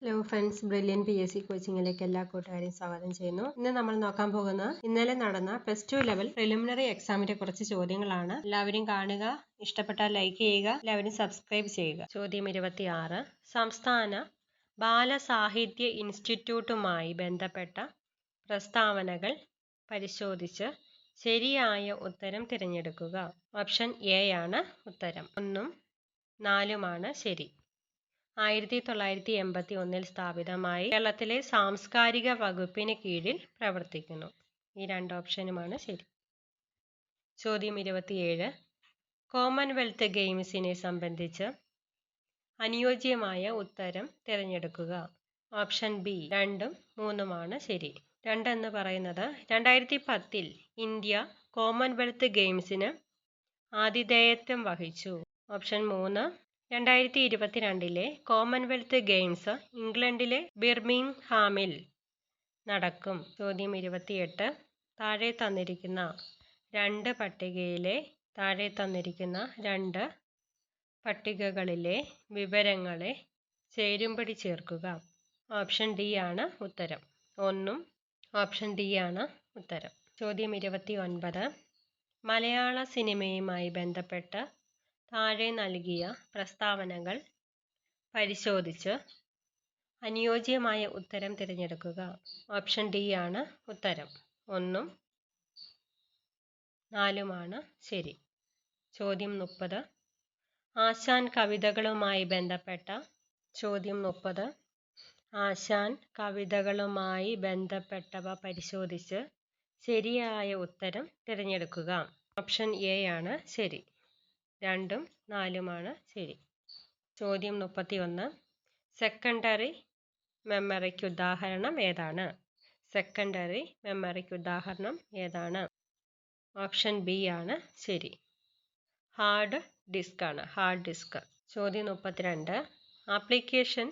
Hello friends, brilliant PSC കോച്ചിങ്ങിലേക്ക് എല്ലാ കൂട്ടുകാരെയും സ്വാഗതം ചെയ്യുന്നു. ഇന്ന് നമ്മൾ നോക്കാൻ പോകുന്ന ഇന്നലെ നടന്ന +2 ലെവൽ പ്രിലിമിനറി എക്സാമിന്റെ കുറച്ച് ചോദ്യങ്ങളാണ്. എല്ലാവരും കാണുക, ഇഷ്ടപ്പെട്ടാൽ ലൈക്ക് ചെയ്യുക, എല്ലാവരും സബ്സ്ക്രൈബ് ചെയ്യുക. ചോദ്യം 26. സംസ്ഥാന ബാലസാഹിത്യ ഇൻസ്റ്റിറ്റ്യൂട്ടുമായി ബന്ധപ്പെട്ട പ്രസ്താവനകൾ പരിശോധിച്ച് ശരിയായ ഉത്തരം തിരഞ്ഞെടുക്കുക. ഓപ്ഷൻ എ ആണ് ഉത്തരം. 1ഉം 4ഉമാണ് ശരി. 1981 സ്ഥാപിതമായി കേരളത്തിലെ സാംസ്കാരിക വകുപ്പിന് കീഴിൽ പ്രവർത്തിക്കുന്നു. ഈ 2 ഓപ്ഷനുമാണ് ശരി. ചോദ്യം 27. കോമൺവെൽത്ത് ഗെയിംസിനെ സംബന്ധിച്ച് അനുയോജ്യമായ ഉത്തരം തിരഞ്ഞെടുക്കുക. ഓപ്ഷൻ ബി 2ഉം 3ഉമാണ് ശരി. 2 എന്ന് പറയുന്നത് 2010 ഇന്ത്യ കോമൺവെൽത്ത് ഗെയിംസിന് ആതിഥേയത്വം വഹിച്ചു. ഓപ്ഷൻ 3 2022 കോമൺവെൽത്ത് ഗെയിംസ് ഇംഗ്ലണ്ടിലെ ബിർമിംഗ്ഹാമിൽ നടക്കും. ചോദ്യം 28. താഴെ തന്നിരിക്കുന്ന രണ്ട് പട്ടികകളിലെ വിവരങ്ങളെ ചേരുംപടി ചേർക്കുക. ഓപ്ഷൻ ഡി ആണ് ഉത്തരം. 1ഉം ഓപ്ഷൻ ഡി ആണ് ഉത്തരം. ചോദ്യം 29. മലയാള സിനിമയുമായി ബന്ധപ്പെട്ട് താഴെ നൽകിയ പ്രസ്താവനകൾ പരിശോധിച്ച് അനുയോജ്യമായ ഉത്തരം തിരഞ്ഞെടുക്കുക. ഓപ്ഷൻ ഡി ആണ് ഉത്തരം. 1ഉം 4ഉമാണ് ശരി. ചോദ്യം 30. ആശാൻ കവിതകളുമായി ബന്ധപ്പെട്ട ബന്ധപ്പെട്ടവ പരിശോധിച്ച് ശരിയായ ഉത്തരം തിരഞ്ഞെടുക്കുക. ഓപ്ഷൻ എ ആണ് ശരി. 2ഉം 4ഉമാണ് ശരി. ചോദ്യം 31. സെക്കൻഡറി മെമ്മറിക്ക് ഉദാഹരണം ഏതാണ്? ഓപ്ഷൻ ബി ആണ് ശരി. Hard disk. ചോദ്യം 32. ആപ്ലിക്കേഷൻ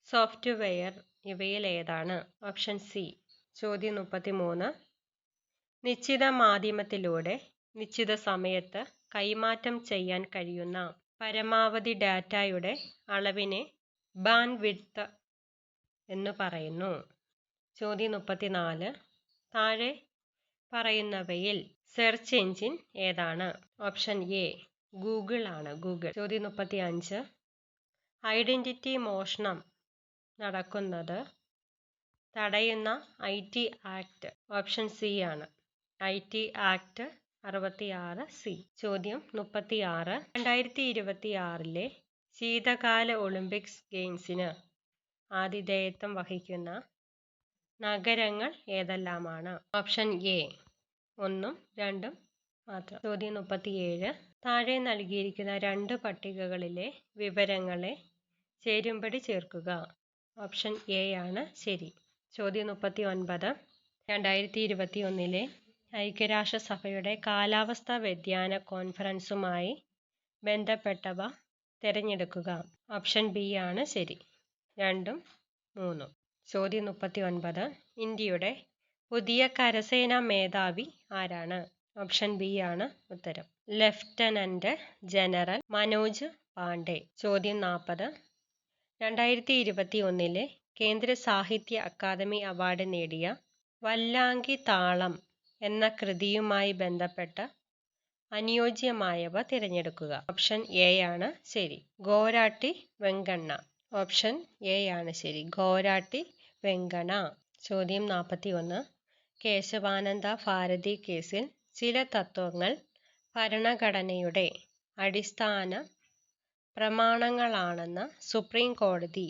സോഫ്റ്റ്വെയർ ഇവയിൽ ഏതാണ്? Option C. ചോദ്യം 33. നിശ്ചിത മാധ്യമത്തിലൂടെ നിശ്ചിത സമയത്ത് കൈമാറ്റം ചെയ്യാൻ കഴിയുന്ന പരമാവധി ഡാറ്റയുടെ അളവിനെ ബാൻഡ്വിഡ്ത്ത് എന്നു പറയുന്നു. ചോദ്യം 34. താഴെ പറയുന്നവയിൽ സെർച്ച് എഞ്ചിൻ ഏതാണ്? ഓപ്ഷൻ എ ഗൂഗിൾ ആണ്. ചോദ്യം 35. ഐഡന്റിറ്റി മോഷണം നടക്കുന്നത് തടയുന്ന IT ആക്ട്. ഓപ്ഷൻ സി ആണ്. IT act 66C. ചോദ്യം 36. 2026 ശീതകാല ഒളിമ്പിക്സ് ഗെയിംസിന് ആതിഥേയത്വം വഹിക്കുന്ന നഗരങ്ങൾ ഏതെല്ലാമാണ്? ഓപ്ഷൻ എ 1ഉം 2ഉം മാത്രം. ചോദ്യം 37. താഴെ നൽകിയിരിക്കുന്ന 2 പട്ടികകളിലെ വിവരങ്ങളെ ചേരുംപടി ചേർക്കുക. ഓപ്ഷൻ എ ആണ് ശരി. ചോദ്യം 39. 2021 ഐക്യരാഷ്ട്രസഭയുടെ കാലാവസ്ഥാ വ്യതിയാന കോൺഫറൻസുമായി ബന്ധപ്പെട്ടവ തിരഞ്ഞെടുക്കുക. ഓപ്ഷൻ ബി ആണ് ശരി. 2ഉം 3ഉം. ചോദ്യം 39. ഇന്ത്യയുടെ പുതിയ കരസേനാ മേധാവി ആരാണ്? ഓപ്ഷൻ ബി ആണ് ഉത്തരം. Lieutenant general Manoj Pande. ചോദ്യം 40. 2021 കേന്ദ്ര സാഹിത്യ അക്കാദമി അവാർഡ് നേടിയ വല്ലാങ്കി താളം എന്ന കൃതിയുമായി ബന്ധപ്പെട്ട അനുയോജ്യമായവ തിരഞ്ഞെടുക്കുക. ഓപ്ഷൻ എ ആണ് ശരി. ഗോരാട്ടി വെങ്കണ്ണ. ഓപ്ഷൻ എ ആണ് ശരി. ഗോരാട്ടി വെങ്കണ്ണ. ചോദ്യം 41. കേശവാനന്ദ ഭാരതി കേസിൽ ചില തത്വങ്ങൾ ഭരണഘടനയുടെ അടിസ്ഥാന പ്രമാണങ്ങളാണെന്ന് സുപ്രീം കോടതി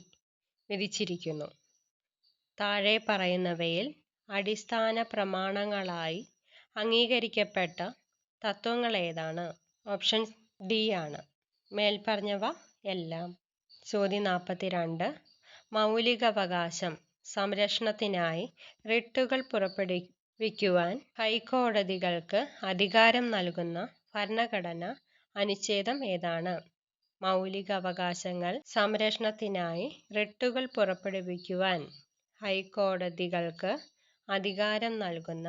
വിധിച്ചിരിക്കുന്നു. താഴെ പറയുന്നവയിൽ അടിസ്ഥാന പ്രമാണങ്ങളായി അംഗീകരിക്കപ്പെട്ട തത്വങ്ങൾ ഏതാണ്? ഓപ്ഷൻ ഡി ആണ്. മേൽപ്പറഞ്ഞവ എല്ലാം. ചോദ്യം 42. മൗലികാവകാശം സംരക്ഷണത്തിനായി റിട്ടുകൾ പുറപ്പെടുവിക്കുവാൻ ഹൈക്കോടതികൾക്ക് അധികാരം നൽകുന്ന ഭരണഘടനാ അനുച്ഛേദം ഏതാണ്? മൗലികാവകാശങ്ങൾ സംരക്ഷണത്തിനായി റിട്ടുകൾ പുറപ്പെടുവിക്കുവാൻ ഹൈക്കോടതികൾക്ക് അധികാരം നൽകുന്ന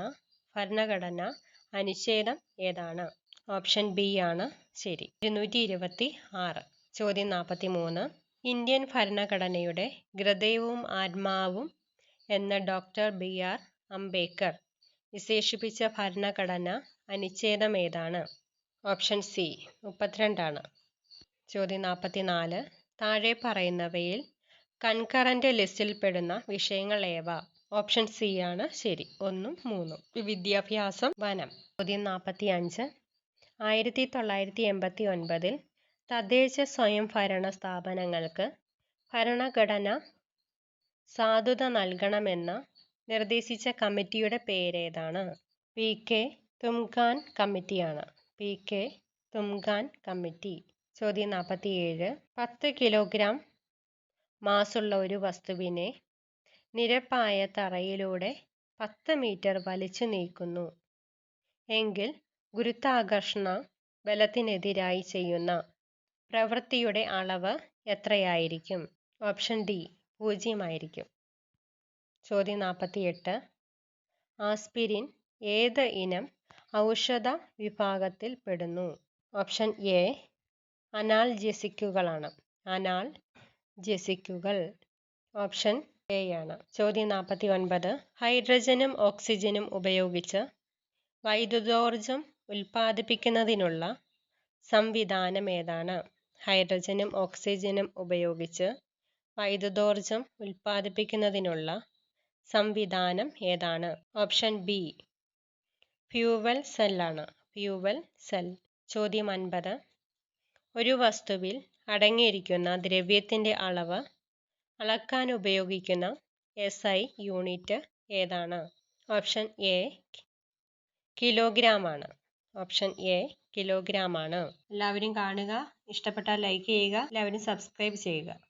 ഭരണഘടനാ അനുച്ഛേദം ഏതാണ്? ഓപ്ഷൻ ബി ആണ് ശരി. 226. ചോദ്യം 43. ഇന്ത്യൻ ഭരണഘടനയുടെ ഹൃദയവും ആത്മാവും എന്ന ഡോക്ടർ ബി.ആർ. അംബേദ്കർ വിശേഷിപ്പിച്ച ഭരണഘടന അനുച്ഛേദം ഏതാണ്? ഓപ്ഷൻ സി 32 ചോദ്യം 44. താഴെ പറയുന്നവയിൽ കൺകറന്റ് ലിസ്റ്റിൽ പെടുന്ന വിഷയങ്ങൾ ഏവ? ഓപ്ഷൻ സി ആണ് ശരി. 1ഉം 3ഉം. വിദ്യാഭ്യാസം, വനം. ചോദ്യം 45. 1989 തദ്ദേശ സ്വയംഭരണ സ്ഥാപനങ്ങൾക്ക് ഭരണഘടന സാധുത നൽകണമെന്ന് നിർദ്ദേശിച്ച കമ്മിറ്റിയുടെ പേരേതാണ്? പി.കെ. തുംഗാൻ കമ്മിറ്റിയാണ്. പി.കെ. തുംഗാൻ കമ്മിറ്റി. ചോദ്യം 47. 10 കിലോഗ്രാം മാസുള്ള ഒരു വസ്തുവിനെ നിരപ്പായ തറയിലൂടെ 10 മീറ്റർ വലിച്ചു നീക്കുന്നു എങ്കിൽ ഗുരുത്വാകർഷണ ബലത്തിനെതിരായി ചെയ്യുന്ന പ്രവൃത്തിയുടെ അളവ് എത്രയായിരിക്കും? ഓപ്ഷൻ ഡി 0 ആയിരിക്കും. ചോദ്യം 48. ആസ്പിരിൻ ഏത് ഇനം ഔഷധ വിഭാഗത്തിൽ പെടുന്നു? ഓപ്ഷൻ എ അനാൽജെസിക്കുകളാണ്. അനാൽജെസിക്കുകൾ. ഓപ്ഷൻ എ ആണ്. ചോദ്യം 49. ഹൈഡ്രജനും ഓക്സിജനും ഉപയോഗിച്ച് വൈദ്യുതോർജം ഉൽപ്പാദിപ്പിക്കുന്നതിനുള്ള സംവിധാനം ഏതാണ്? ഹൈഡ്രജനും ഓക്സിജനും ഉപയോഗിച്ച് വൈദ്യുതോർജം ഉൽപ്പാദിപ്പിക്കുന്നതിനുള്ള സംവിധാനം ഏതാണ്? ഓപ്ഷൻ ബി ഫ്യൂവൽ സെല്ലാണ്. Fuel cell. ചോദ്യം 50. ഒരു വസ്തുവിൽ അടങ്ങിയിരിക്കുന്ന ദ്രവ്യത്തിന്റെ അളവ് അളക്കാൻ ഉപയോഗിക്കുന്ന SI യൂണിറ്റ് ഏതാണ്? ഓപ്ഷൻ എ കിലോഗ്രാം ആണ്. ഓപ്ഷൻ എ കിലോഗ്രാം ആണ്. എല്ലാവരും കാണുക. ഇഷ്ടപ്പെട്ടാൽ ലൈക്ക് ചെയ്യുക. എല്ലാവരും സബ്സ്ക്രൈബ് ചെയ്യുക.